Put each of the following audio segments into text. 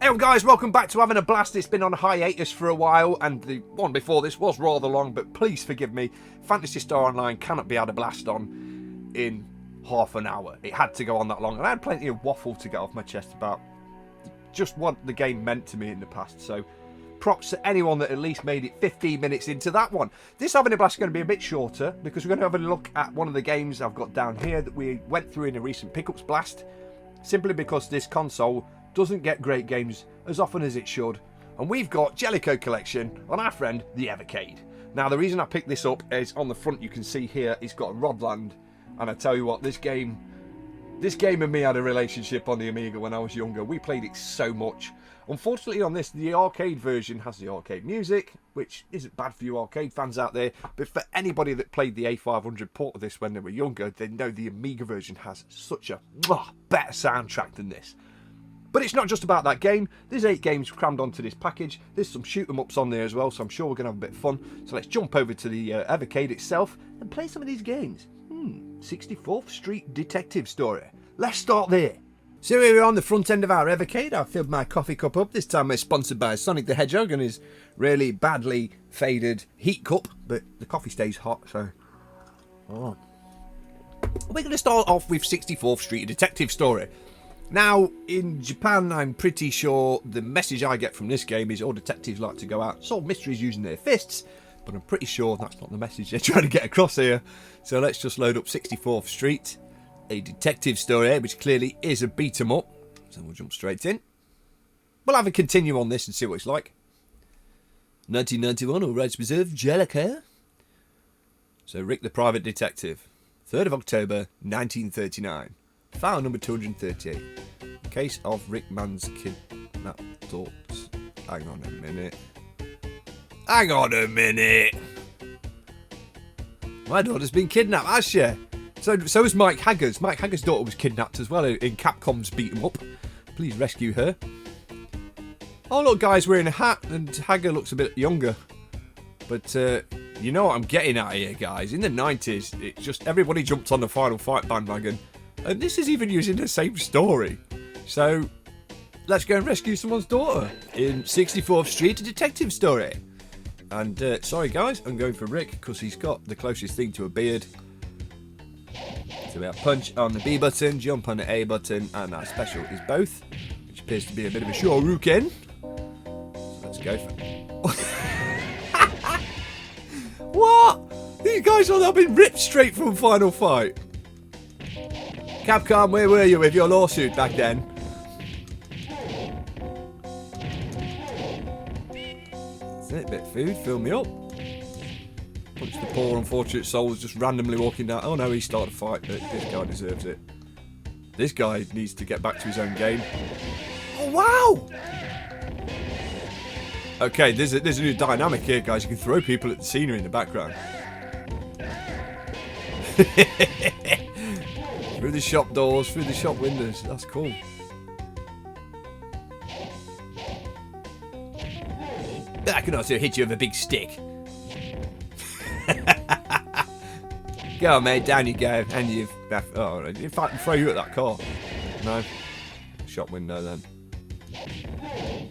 Hey guys, welcome back to Having a Blast. It's been on hiatus for a while, and the one before this was rather long, but please forgive me. Phantasy Star Online cannot be had a blast on in half an hour. It had to go on that long, and I had plenty of waffle to get off my chest about just what the game meant to me in the past, so props to anyone that at least made it 15 minutes into that one. This Having a Blast is going to be a bit shorter, because we're going to have a look at one of the games I've got down here that we went through in a recent Pickups Blast, simply because this console doesn't get great games as often as it should, and we've got Jaleco Collection on our friend the Evercade. Now the reason I picked this up is on the front you can see here it's got a Rodland, and I tell you what, this game and me had a relationship on the Amiga when I was younger. We played it so much. Unfortunately on this, the arcade version has the arcade music, which isn't bad for you arcade fans out there, but for anybody that played the A500 port of this when they were younger, they know the Amiga version has such a better soundtrack than this. But it's not just about that game. There's 8 games crammed onto this package. There's some shoot 'em ups on there as well, so I'm sure we're going to have a bit of fun. So let's jump over to the Evercade itself and play some of these games. 64th Street Detective Story. Let's start there. So here we're on the front end of our Evercade. I've filled my coffee cup up. This time we're sponsored by Sonic the Hedgehog and his really badly faded heat cup, but the coffee stays hot, so... We're going to start off with 64th Street Detective Story. Now, in Japan, I'm pretty sure the message I get from this game is all detectives like to go out and solve mysteries using their fists, but I'm pretty sure that's not the message they're trying to get across here. So let's just load up 64th Street, a detective story, which clearly is a beat 'em up. So we'll jump straight in. We'll have a continue on this and see what it's like. 1991, all rights reserved, Jaleco. So Rick the Private Detective, 3rd of October, 1939. File number 238. Case of Rick Mann's kidnapped daughters. Hang on a minute. Hang on a minute. My daughter's been kidnapped, has she? So is Mike Hagger's. Mike Hagger's daughter was kidnapped as well in Capcom's Beat 'em Up. Please rescue her. Oh look, guy's wearing a hat and Hagger looks a bit younger. But you know what I'm getting at here, guys. In the 90s, it's just everybody jumped on the Final Fight bandwagon. And this is even using the same story. So, let's go and rescue someone's daughter in 64th Street, a detective story. And, sorry guys, I'm going for Rick because he's got the closest thing to a beard. So we have punch on the B button, jump on the A button, and our special is both, which appears to be a bit of a Shoryuken. So let's go for... What? These guys have been ripped straight from Final Fight. Capcom, where were you with your lawsuit back then? That's it, bit of food, fill me up. Punch the poor unfortunate souls just randomly walking down. Oh no, he started a fight, but this guy deserves it. This guy needs to get back to his own game. Oh wow! Okay, there's a new dynamic here, guys. You can throw people at the scenery in the background. Through the shop doors, through the shop windows. That's cool. I can also hit you with a big stick. Go on, mate. Down you go. And you've... Oh, if I can throw you at that car. No. Shop window, then.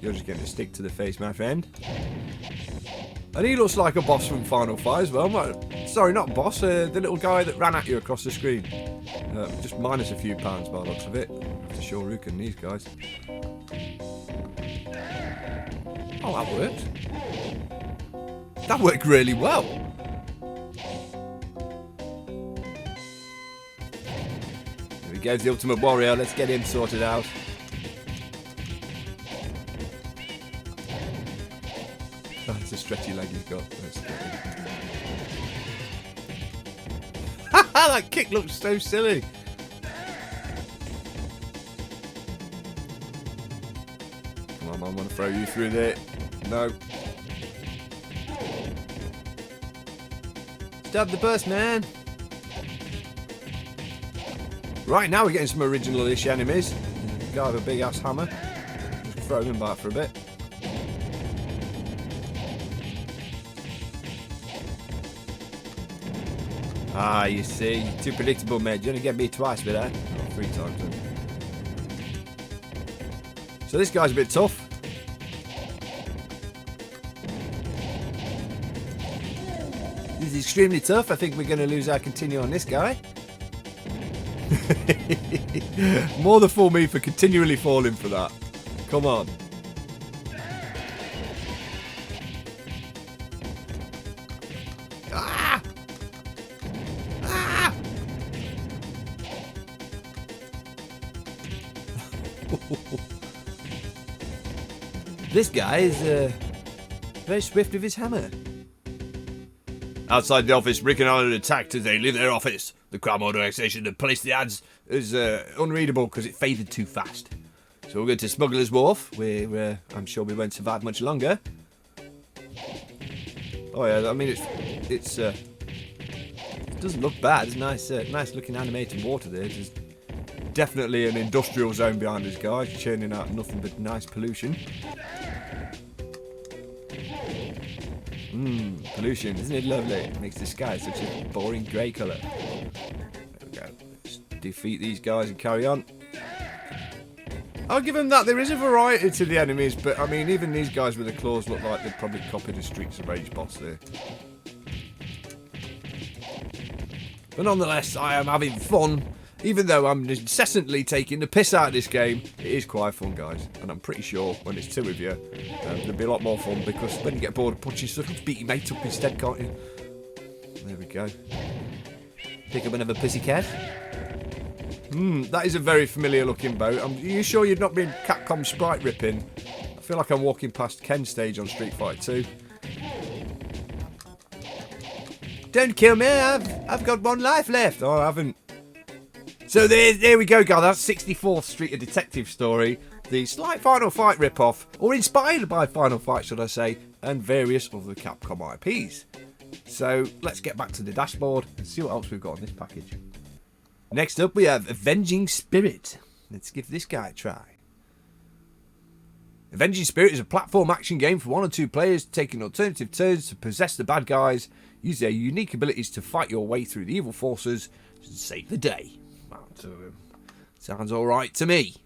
You're just getting a stick to the face, my friend. And he looks like a boss from Final Fight as well. Sorry, not boss. The little guy that ran at you across the screen. Just minus a few pounds by the looks of it. After Shoryuken, these guys. Oh, that worked. That worked really well. Here we go, the Ultimate Warrior. Let's get him sorted out. Oh, it's a stretchy leg he's got. That kick looks so silly. Come on, I want to throw you through there. No. Stab the bus, man. Right, now we're getting some original-ish enemies. Guy with a big-ass hammer. Just throw him back for a bit. Ah, you see. Too predictable, mate. You only get me twice with that. Oh, 3 times then. So this guy's a bit tough. This is extremely tough. I think we're going to lose our continue on this guy. More the fool me for continually falling for that. Come on. Ah! Ah! This guy is very swift with his hammer. Outside the office, Rick and Alan attacked as they leave their office. The crime organisation that placed the ads is unreadable because it faded too fast. So we're going to Smuggler's Wharf, where I'm sure we won't survive much longer. Oh yeah, I mean it doesn't look bad. It's nice, nice looking animated water there. There's definitely an industrial zone behind us, guys, churning out nothing but nice pollution. Pollution, isn't it lovely? It makes the sky such a boring grey colour. There we go. Let's defeat these guys and carry on. I'll give them that. There is a variety to the enemies, but I mean, even these guys with the claws look like they've probably copied a Streets of Rage boss there. But nonetheless, I am having fun. Even though I'm incessantly taking the piss out of this game, it is quite fun, guys. And I'm pretty sure when it's two of you, there'll be a lot more fun, because when you get bored of punching stuff, you can beat your mate up instead, can't you? There we go. Pick up another pussycat. That is a very familiar looking boat. Are you sure you've not been Capcom sprite ripping? I feel like I'm walking past Ken's stage on Street Fighter 2. Don't kill me, I've got one life left. Oh, I haven't. So there we go, guys. That's 64th Street, a detective story. The slight Final Fight rip-off, or inspired by Final Fight, should I say, and various other Capcom IPs. So let's get back to the dashboard and see what else we've got on this package. Next up, we have Avengers Spirit. Let's give this guy a try. Avengers Spirit is a platform action game for 1 or 2 players taking alternative turns to possess the bad guys, use their unique abilities to fight your way through the evil forces and save the day. Sounds alright to me.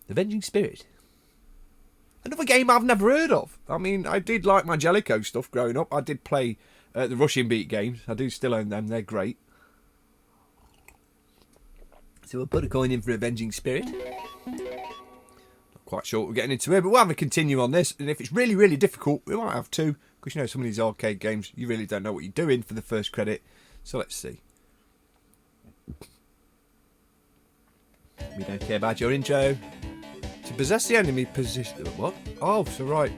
Avengers Spirit. Another game I've never heard of. I mean, I did like my Jaleco stuff growing up. I did play the Russian Beat games. I do still own them. They're great. So we'll put a coin in for Avengers Spirit. Not quite sure what we're getting into here, but we'll have a continue on this. And if it's really, really difficult, we might have 2. Because, you know, some of these arcade games, you really don't know what you're doing for the first credit. So let's see. We don't care about your intro. To possess the enemy position... What? Oh, so right.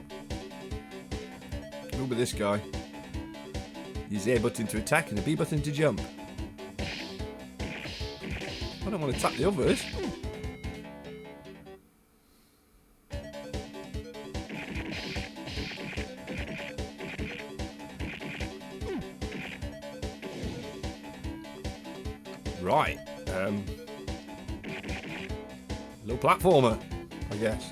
Remember this guy. Use the A button to attack and the B button to jump. I don't want to attack the others. Right. Little platformer, I guess.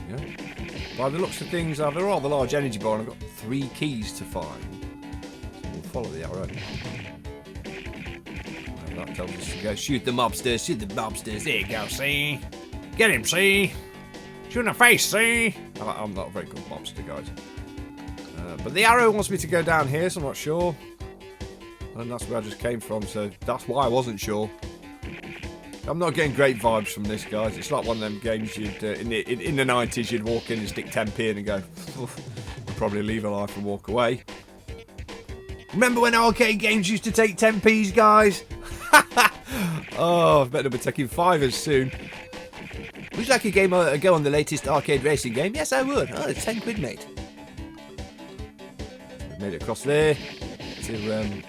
There we go. By the looks of things, I have a rather large energy bar and I've got 3 keys to find. So we'll follow the arrow. And that tells us to go shoot the mobsters, shoot the mobsters. There you go, see? Get him, see? Shoot in the face, see? I'm not a very good mobster, guys. But the arrow wants me to go down here, so I'm not sure. And that's where I just came from, so that's why I wasn't sure. I'm not getting great vibes from this, guys. It's like one of them games you'd in the 90s you'd walk in and stick 10p in and go, you'd probably leave a life and walk away. Remember when arcade games used to take 10p's, guys? Oh, I bet they'll be taking 5s soon. Would you like a game go on the latest arcade racing game? Yes, I would. Oh, it's 10 quid, mate. We've made it across there to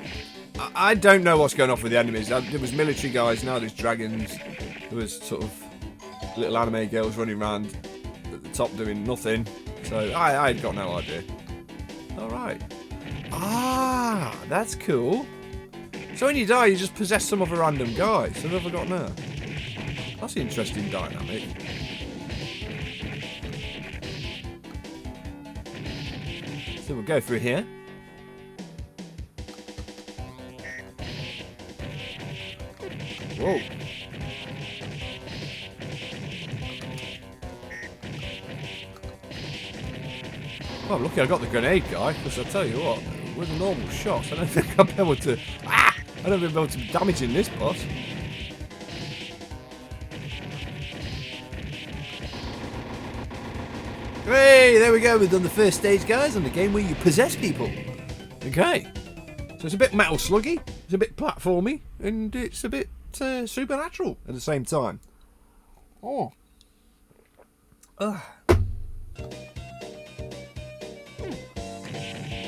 I don't know what's going on with the enemies. There was military guys, now there's dragons. There was sort of little anime girls running around at the top doing nothing. So I got no idea. Alright. Ah, that's cool. So when you die, you just possess some other random guy. So what have I got now? That's an interesting dynamic. So we'll go through here. Whoa. Well, I'm lucky I got the grenade guy, because I'll tell you what, with the normal shots, I don't think I'll be able to... I don't think I'll be able to damage in this boss. Hey, there we go. We've done the first stage, guys, on the game where you possess people. Okay. So it's a bit metal sluggy, it's a bit platformy, and it's a bit supernatural at the same time. Oh. Ugh.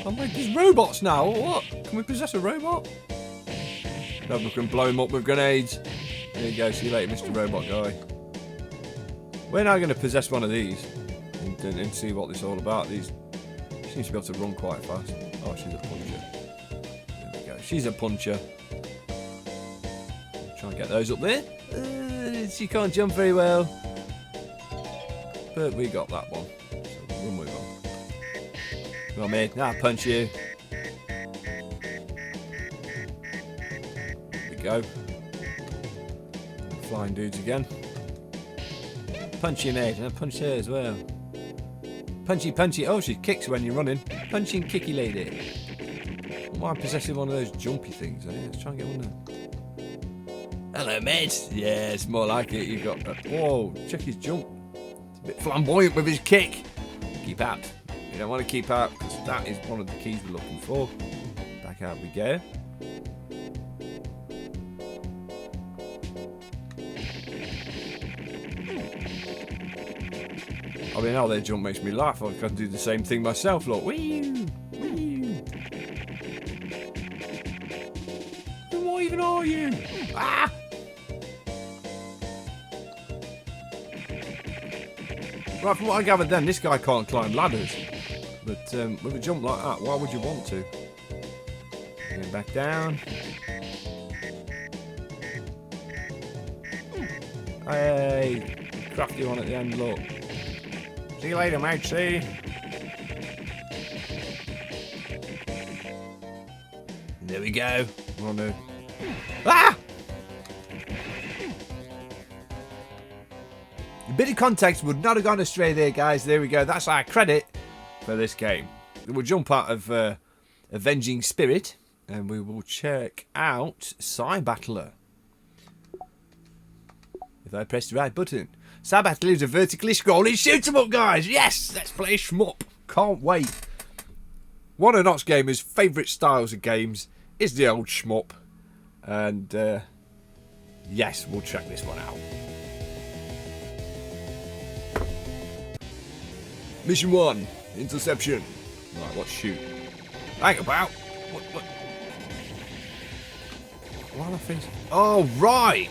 I'm like, there's robots now, or what? Can we possess a robot? No, we can blow him up with grenades. There you go, see you later, Mr. Robot Guy. We're now going to possess one of these. And see what this is all about. She seems to be able to run quite fast. Oh, she's a puncher. There we go. She's a puncher. Try and get those up there. She can't jump very well. But we got that one. So we'll move on. Come on, mate. Now I'll punch you. There we go. Flying dudes again. Punch you, mate. And I'll punch her as well. Punchy, punchy. Oh, she kicks when you're running. Punching, kicky lady. Why am I possessing one of those jumpy things? Eh? Let's try and get one there. Hello, mate. Yeah, it's more like it. You've got... whoa, check his jump. It's a bit flamboyant with his kick. Keep out. You don't want to keep out, because that is one of the keys we're looking for. Back out we go. I mean, how their jump makes me laugh. I can do the same thing myself. Look, wee, wee. What even are you? Ah! Right, from what I gathered then, this guy can't climb ladders. But with a jump like that, why would you want to? Going back down. Hey, crafty one at the end, look. See you later, mate, see? There we go. Oh no. Ah! A bit of context would not have gone astray there, guys. There we go. That's our credit for this game. We'll jump out of Avengers Spirit and we will check out Psy Battler. If I press the right button. Psy Battler is a vertically scrolling shoot 'em up, guys. Yes, let's play Shmoop. Can't wait. One of Nox Gamers' favourite styles of games is the old Shmoop. And yes, we'll check this one out. Mission 1, interception. Right, let's shoot. Hang about. What? Why am I facing? Oh, right.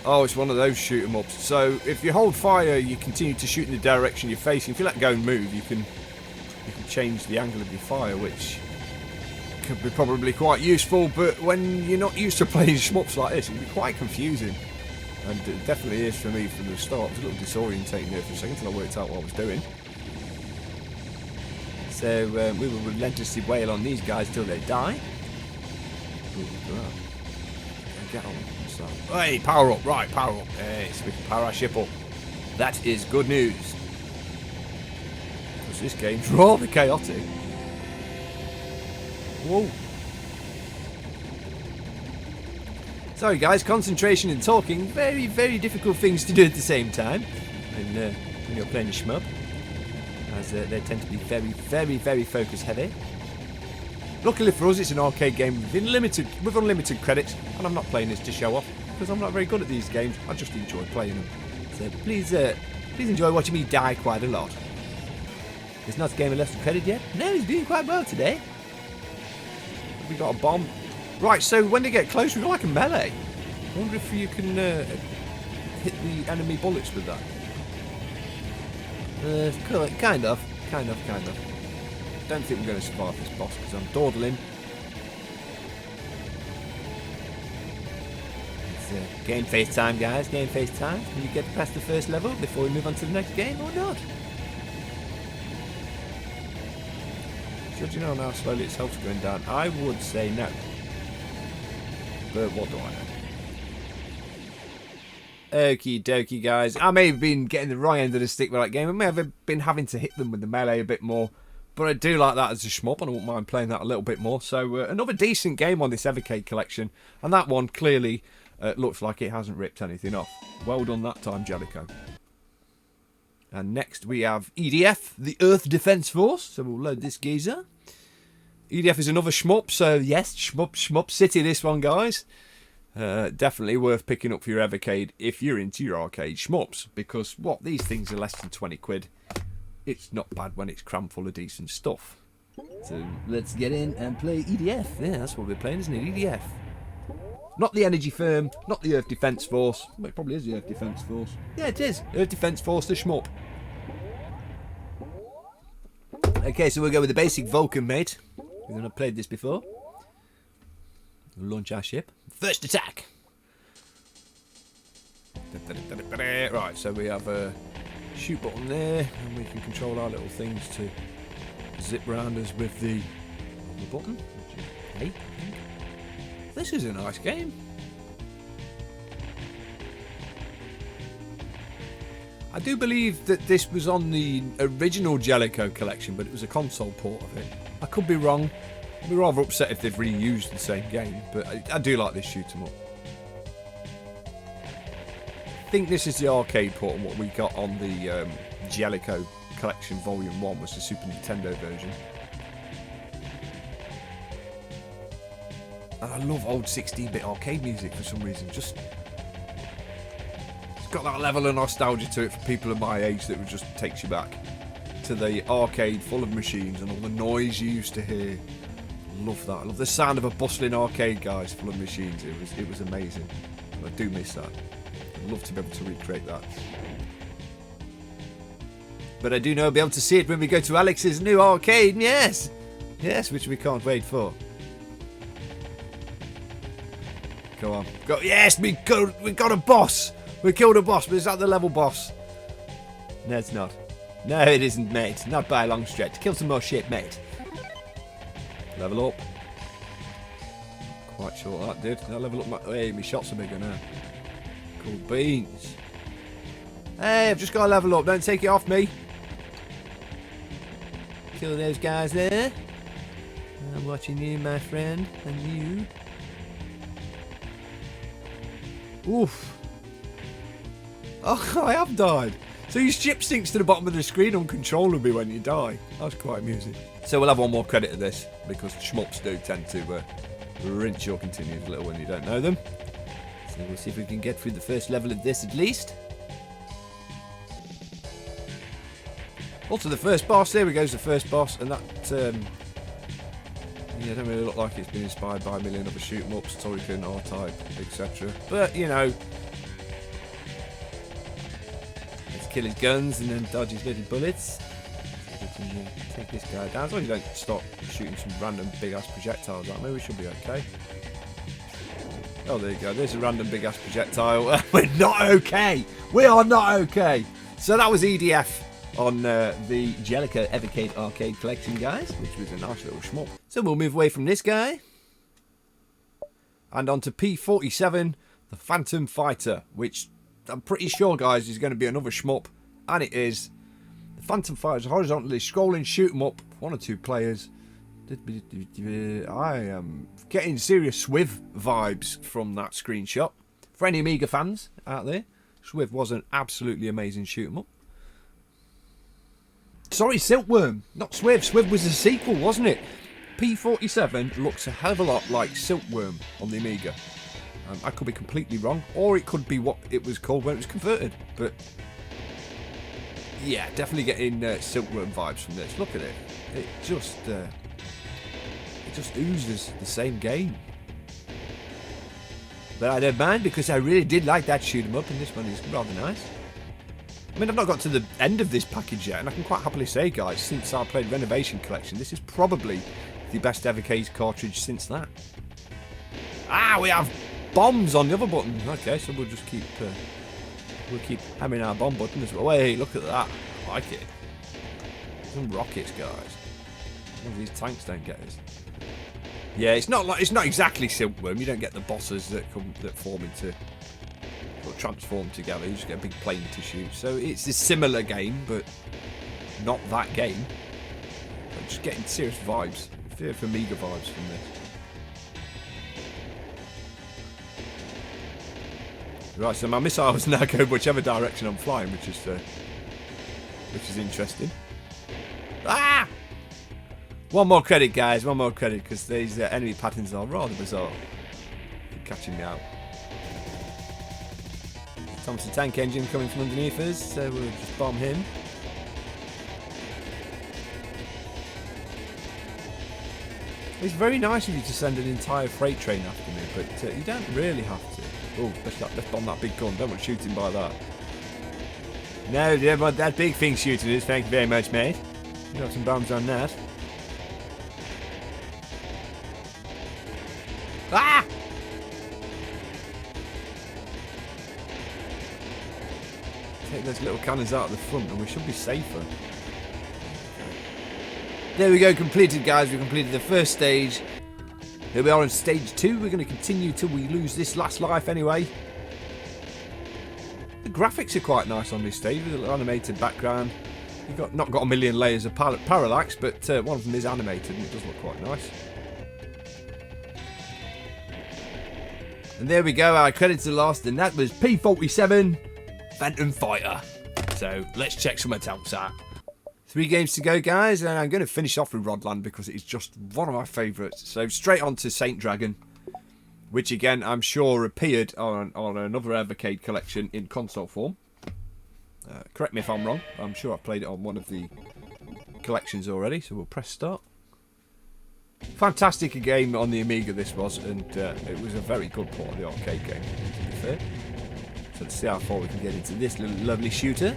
Oh, it's one of those shoot 'em ups. So if you hold fire, you continue to shoot in the direction you're facing. If you let go and move, you can change the angle of your fire, which could be probably quite useful. But when you're not used to playing shmups like this, it can be quite confusing. And it definitely is for me from the start. It was a little disorientating there for a second until I worked out what I was doing. So we will relentlessly wail on these guys till they die. Get on. So, hey, power up, right, power up. Hey, so we can power our ship up. That is good news. Because this game's rather chaotic. Whoa. Sorry guys, concentration and talking, very, very difficult things to do at the same time. And when you're playing a shmup, as they tend to be very, very, very focus heavy. Luckily for us, it's an arcade game with unlimited credits, and I'm not playing this to show off, because I'm not very good at these games. I just enjoy playing them. So please enjoy watching me die quite a lot. Is Nox Gamer left some credit yet? No, he's doing quite well today. We got a bomb. Right, so when they get close, we've got like a melee. I wonder if you can hit the enemy bullets with that. Kind of. Don't think we're going to survive this boss because I'm dawdling. It's game face time, guys. Game face time. Can you get past the first level before we move on to the next game or not? Judging on how slowly its health's going down, I would say no. But what do I know? Okie dokie, guys. I may have been getting the wrong end of the stick with that game. I may have been having to hit them with the melee a bit more. But I do like that as a shmup, and I wouldn't mind playing that a little bit more. So another decent game on this Evercade collection, and that one clearly looks like it hasn't ripped anything off. Well done that time, Jaleco. And next we have EDF, the Earth Defense Force. So we'll load this geezer. EDF is another shmup, so yes, shmup city this one, guys. Definitely worth picking up for your Evercade if you're into your arcade shmups, because what, these things are less than 20 quid. It's not bad when it's crammed full of decent stuff. So let's get in and play EDF. Yeah, that's what we're playing, isn't it? EDF. Not the Energy Firm, not the Earth Defense Force. Well, it probably is the Earth Defense Force. Yeah, it is. Earth Defense Force, the shmup. Okay, so we'll go with the basic Vulcan, mate. We've not played this before. We'll launch our ship. First attack. Right, so we have a shoot button there, and we can control our little things to zip round us with the button, which is A, I think. This is a nice game. I do believe that this was on the original Jaleco collection, but it was a console port of it. I could be wrong. I'd be rather upset if they've reused the same game, but I do like this shoot 'em up. I think this is the arcade port, and what we got on the Jaleco collection volume 1 was the Super Nintendo version. And I love old 16-bit arcade music for some reason. Just, it's got that level of nostalgia to it for people of my age that just takes you back to the arcade full of machines and all the noise you used to hear. Love that. I love the sound of a bustling arcade, guys, full of machines. It was amazing. I do miss that. I'd love to be able to recreate that. But I do know I'll be able to see it when we go to Alex's new arcade. Yes, yes, which we can't wait for. Go on, go! Yes, we got a boss. We killed a boss, but is that the level boss? No, it's not. No, it isn't, mate. Not by a long stretch. Kill some more shit, mate. Level up. Quite sure that did. That level up my... Hey, my shots are bigger now. Cool beans. Hey, I've just got to level up. Don't take it off me. Kill those guys there. I'm watching you, my friend. And you. Oof. Oh, I have died. So your ship sinks to the bottom of the screen uncontrollably when you die. That's quite amusing. So we'll have one more credit of this, because shmups do tend to rinse your continues a little when you don't know them. So we'll see if we can get through the first level of this at least. Also the first boss, there we go, the first boss, and that, yeah, don't really look like it's been inspired by a million other shoot-em-ups, Torican, R-Type, etc. But, you know, let's kill his guns and then dodge his little bullets. So we can take this guy down. As long as you don't stop shooting some random big-ass projectiles at me, we should be okay. Oh, there you go. There's a random big-ass projectile. We're not okay. We are not okay. So that was EDF on the Jaleco Evercade Arcade collection, guys, which was a nice little shmup. So we'll move away from this guy and on to P47, the Phantom Fighter, which I'm pretty sure, guys, is going to be another shmup, and it is. The Phantom Fighter is a horizontally scrolling shoot 'em up, 1 or 2 players. I am getting serious Swiv vibes from that screenshot. For any Amiga fans out there, Swiv was an absolutely amazing shoot 'em up. Sorry, Silkworm, not Swiv. Swiv was a sequel, wasn't it? P47 looks a hell of a lot like Silkworm on the Amiga. I could be completely wrong, or it could be what it was called when it was converted. But yeah, definitely getting Silkworm vibes from this. Look at it. It just oozes the same game. But I don't mind, because I really did like that shoot 'em up, and this one is rather nice. I mean, I've not got to the end of this package yet, and I can quite happily say, guys, since I played Renovation Collection, this is probably the best Evercade cartridge since that. Ah, we have bombs on the other button. Okay, so we'll just keep hammering our bomb button as well. Wait, look at that. I like it. Some rockets, guys. One of these tanks don't get us. Yeah, it's not exactly Silkworm. You don't get the bosses that form into, or transform together. You just get a big plane to shoot. So it's a similar game, but not that game. I'm just getting serious vibes. Fear for Amiga vibes from this. Right, so my missiles now go whichever direction I'm flying, which is interesting. Ah! One more credit, guys. One more credit, because these enemy patterns are rather bizarre. Keep catching me out. Thompson tank engine coming from underneath us, so we'll just bomb him. It's very nice of you to send an entire freight train after me, but you don't really have to. Oh, let's bomb that big gun. Don't want shooting by that. No, don't want that big thing shooting us. Thank you very much, mate. You got some bombs on that. Ah! Take those little cannons out of the front and we should be safer. There we go, completed, guys. We completed the first stage. Here we are on stage 2. We're going to continue till we lose this last life anyway. The graphics are quite nice on this stage with a little animated background. You've not got a million layers of parallax, but one of them is animated and it does look quite nice. And there we go, our credits are lost, and that was P-47 Phantom Fighter. So let's check some else out. 3 games to go, guys, and I'm going to finish off with Rodland because it is just one of my favourites. So straight on to Saint Dragon, which again I'm sure appeared on another Evercade collection in console form. Correct me if I'm wrong. I'm sure I've played it on one of the collections already, so we'll press start. Fantastic game on the Amiga this was, and it was a very good port of the arcade game, to be fair. So let's see how far we can get into this little lovely shooter.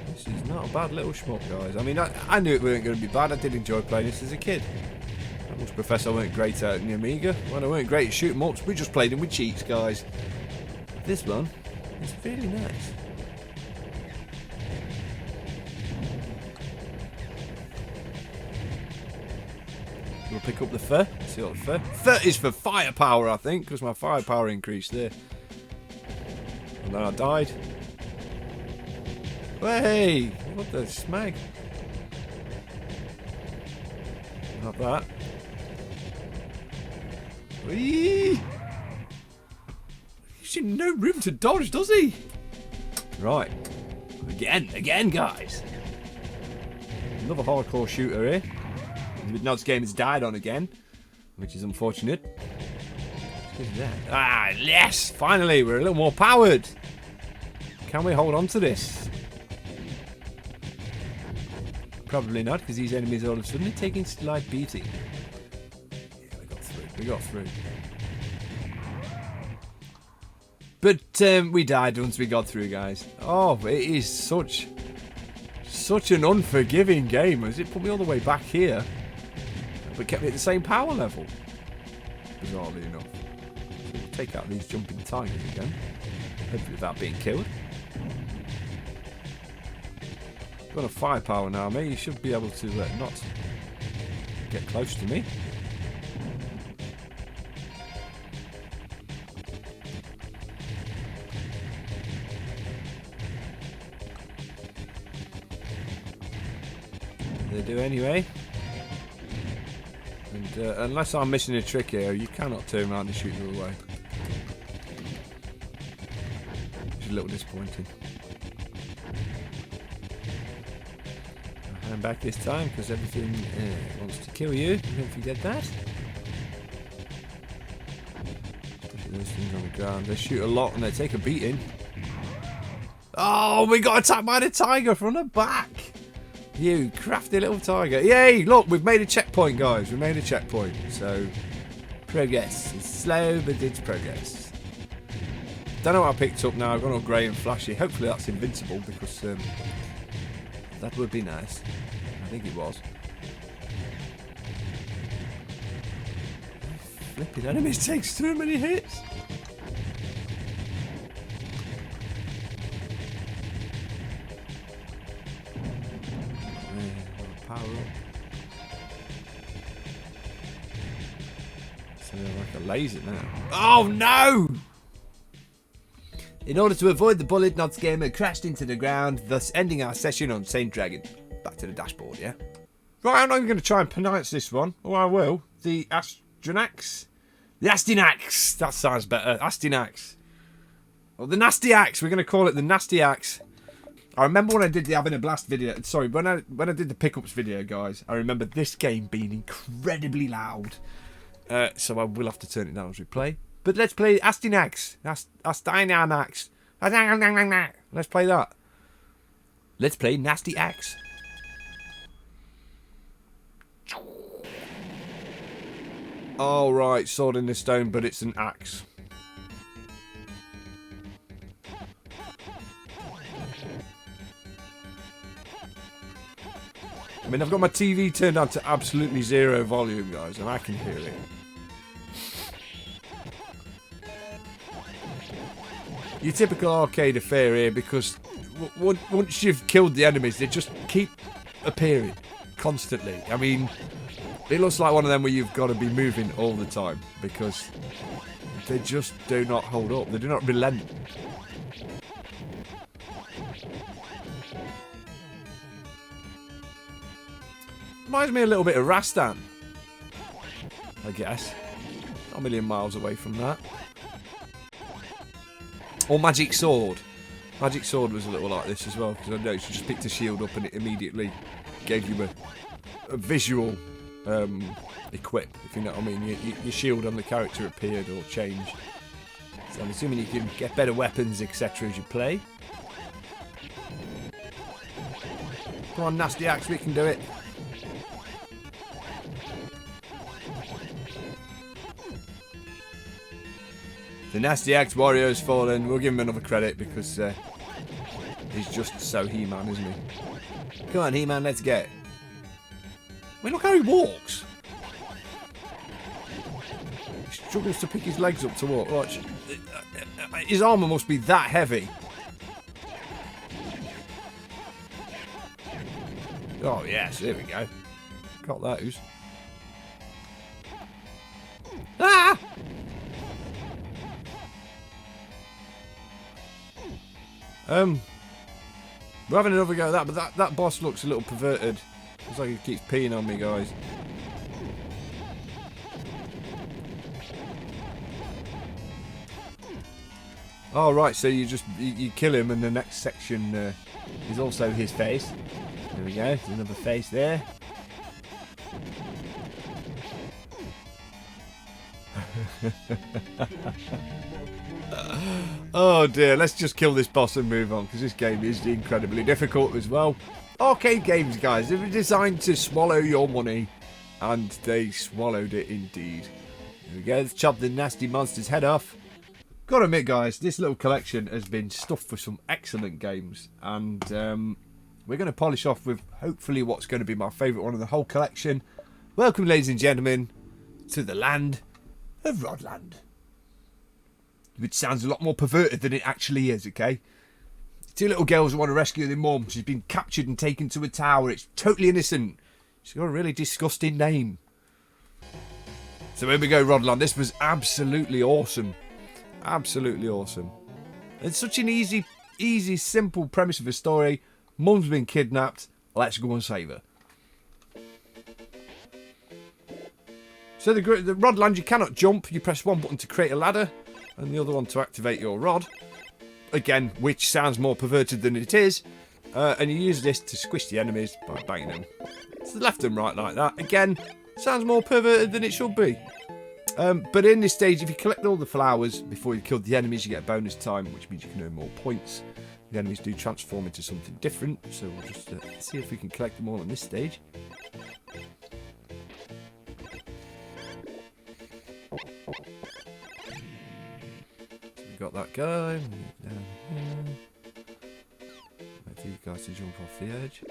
This is not a bad little shmup, guys. I mean, I knew it weren't going to be bad. I did enjoy playing this as a kid. I must profess I weren't great out in the Amiga. When I weren't great at shooting ups, we just played them with cheats, guys. This one is really nice. We'll pick up the fur. See what the fur. Fur is for firepower, I think, because my firepower increased there. And then I died. Hey! What the smeg? Not that. Whee! He's in no room to dodge, does he? Right. Again, guys. Another hardcore shooter here. Nod's game has died on again, which is unfortunate. Ah, yes! Finally, we're a little more powered. Can we hold on to this? Probably not, because these enemies all of a sudden are taking slight beating. Yeah, we got through. We got through. But we died once we got through, guys. Oh, it is such an unforgiving game. As it put me all the way back here, but kept me at the same power level. Bizarrely enough. So we'll take out these jumping tigers again. Hopefully without being killed. Got a firepower now, mate. You should be able to not get close to me. They do anyway. And unless I'm missing a trick here, you cannot turn around and shoot them away. Which is a little disappointing. I'll hand back this time because everything wants to kill you. Don't forget that. Especially those things on the ground. They shoot a lot and they take a beating. Oh, we got attacked by the tiger from the back. You crafty little tiger. Yay, look, we've made a checkpoint, guys. We made a checkpoint. So, progress. It's slow, but it's progress. Don't know what I picked up now. I've gone all grey and flashy. Hopefully that's invincible, because that would be nice. I think it was. Flipping enemies takes too many hits. Power up. So they're like a laser now. Oh no! In order to avoid the bullet, Nod's gamer crashed into the ground, thus ending our session on Saint Dragon. Back to the dashboard, yeah? Right, I'm not even going to try and pronounce this one. Oh, I will. The Astranax? The Astinax. That sounds better. Astinax. Or the Nasty Axe. We're going to call it the Nasty Axe. I remember when I did the Having a Blast video. Sorry, when I did the pickups video, guys, I remember this game being incredibly loud. So I will have to turn it down as we play. But let's play Astinax. Astinax. Let's play that. Let's play Nasty Axe. Oh, right. Sword in the stone, but it's an axe. I mean, I've got my TV turned down to absolutely zero volume, guys, and I can hear it. Your typical arcade affair here, because once you've killed the enemies, they just keep appearing constantly. I mean, it looks like one of them where you've got to be moving all the time, because they just do not hold up. They do not relent. Reminds me a little bit of Rastan, I guess. Not a million miles away from that. Or Magic Sword. Magic Sword was a little like this as well, because I noticed you just picked a shield up and it immediately gave you a visual equip, if you know what I mean. Your shield on the character appeared or changed. So I'm assuming you can get better weapons, etc. as you play. Come on, Nasty Axe, we can do it. The Nasty Axe warrior has fallen. We'll give him another credit because he's just so He-Man, isn't he? Come on, He-Man, let's go. I mean, look how he walks. He struggles to pick his legs up to walk. Watch. His armour must be that heavy. Oh, yes, there we go. Got those. Ah! We're having another go at that, but that boss looks a little perverted. Looks like he keeps peeing on me, guys. Oh, right, so you kill him and the next section is also his face. There we go, there's another face there. Oh dear, let's just kill this boss and move on, because this game is incredibly difficult as well. Arcade games, guys, they were designed to swallow your money, and they swallowed it indeed. There we go, let's chop the nasty monster's head off. Gotta admit, guys, this little collection has been stuffed for some excellent games, and we're going to polish off with hopefully what's going to be my favourite one of the whole collection. Welcome, ladies and gentlemen, to the land of Rodland. Which sounds a lot more perverted than it actually is, okay? Two little girls who want to rescue their mum. She's been captured and taken to a tower. It's totally innocent. She's got a really disgusting name. So here we go, Rodland. This was absolutely awesome. Absolutely awesome. It's such an easy, simple premise of a story. Mum's been kidnapped. Let's go and save her. So the Rodland, you cannot jump. You press one button to create a ladder, and the other one to activate your rod. Again, which sounds more perverted than it is. And you use this to squish the enemies by banging them to the left and right like that. Again, sounds more perverted than it should be. But in this stage, if you collect all the flowers before you kill the enemies, you get a bonus time, which means you can earn more points. The enemies do transform into something different, so we'll just see if we can collect them all on this stage. Got that guy. Down here. Wait for you guys to jump off the edge.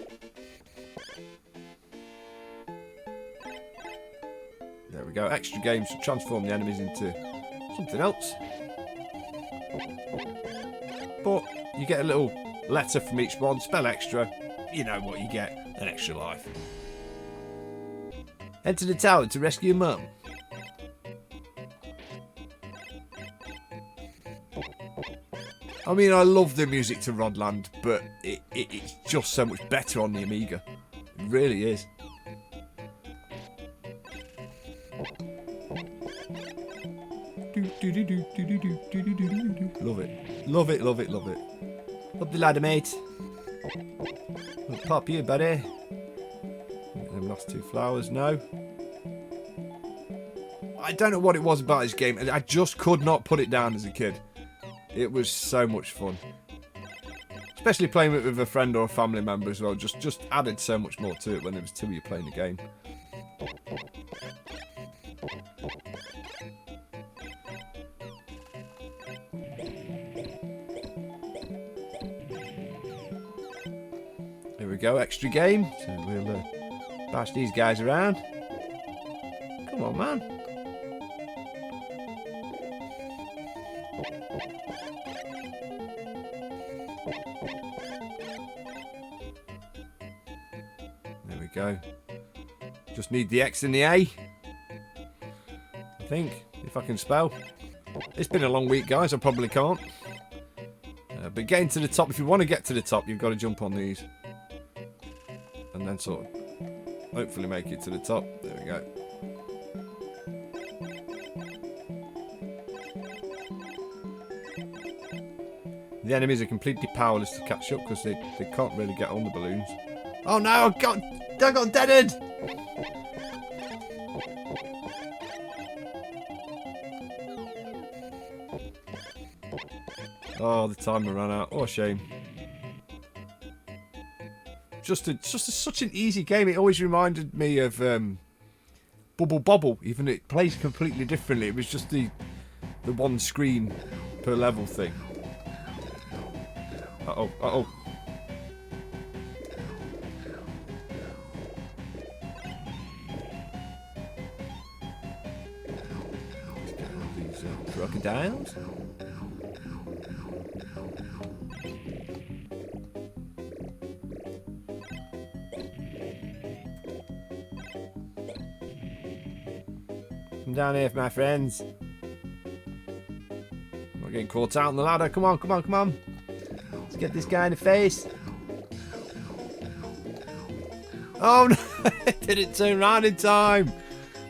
There we go. Extra games to transform the enemies into something else. But you get a little letter from each one. Spell extra. You know what you get. An extra life. Enter the tower to rescue Mum. I mean, I love the music to Rodland, but it's just so much better on the Amiga. It really is. Love it. Love it, love it, love it. Up the ladder, mate. I'll pop you, buddy. Them last 2 flowers, no. I don't know what it was about this game. I just could not put it down as a kid. It was so much fun. Especially playing it with a friend or a family member as well. Just added so much more to it when there was 2 of you playing the game. Here we go, extra game. So we'll bash these guys around. Come on, man. There we go. Just need the X and the A. I think, if I can spell. It's been a long week, guys. I probably can't. But getting to the top, if you want to get to the top, you've got to jump on these. And then sort of hopefully make it to the top. There we go. The enemies are completely powerless to catch up because they can't really get on the balloons. Oh no, I got deaded! Oh, the timer ran out. Oh, shame. Such an easy game. It always reminded me of Bubble Bobble, even though it plays completely differently. It was just the one screen per level thing. Uh-oh, uh-oh. Let's get all these crocodiles. Come down here, my friends. I'm not getting caught out on the ladder. Come on, come on, come on. Let's get this guy in the face. Oh no, it didn't turn around in time.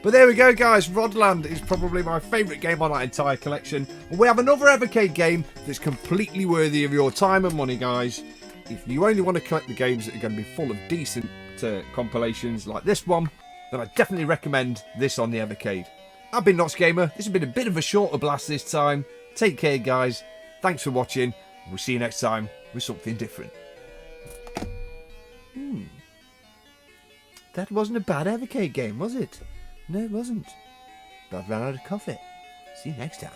But there we go, guys. Rodland is probably my favourite game on that entire collection. We have another Evercade game that's completely worthy of your time and money, guys. If you only want to collect the games that are going to be full of decent compilations like this one, then I definitely recommend this on the Evercade. I've been Nox Gamer. This has been a bit of a shorter blast this time. Take care, guys. Thanks for watching. We'll see you next time with something different. That wasn't a bad Evercade game, was it? No, it wasn't. But I've run out of coffee. See you next time.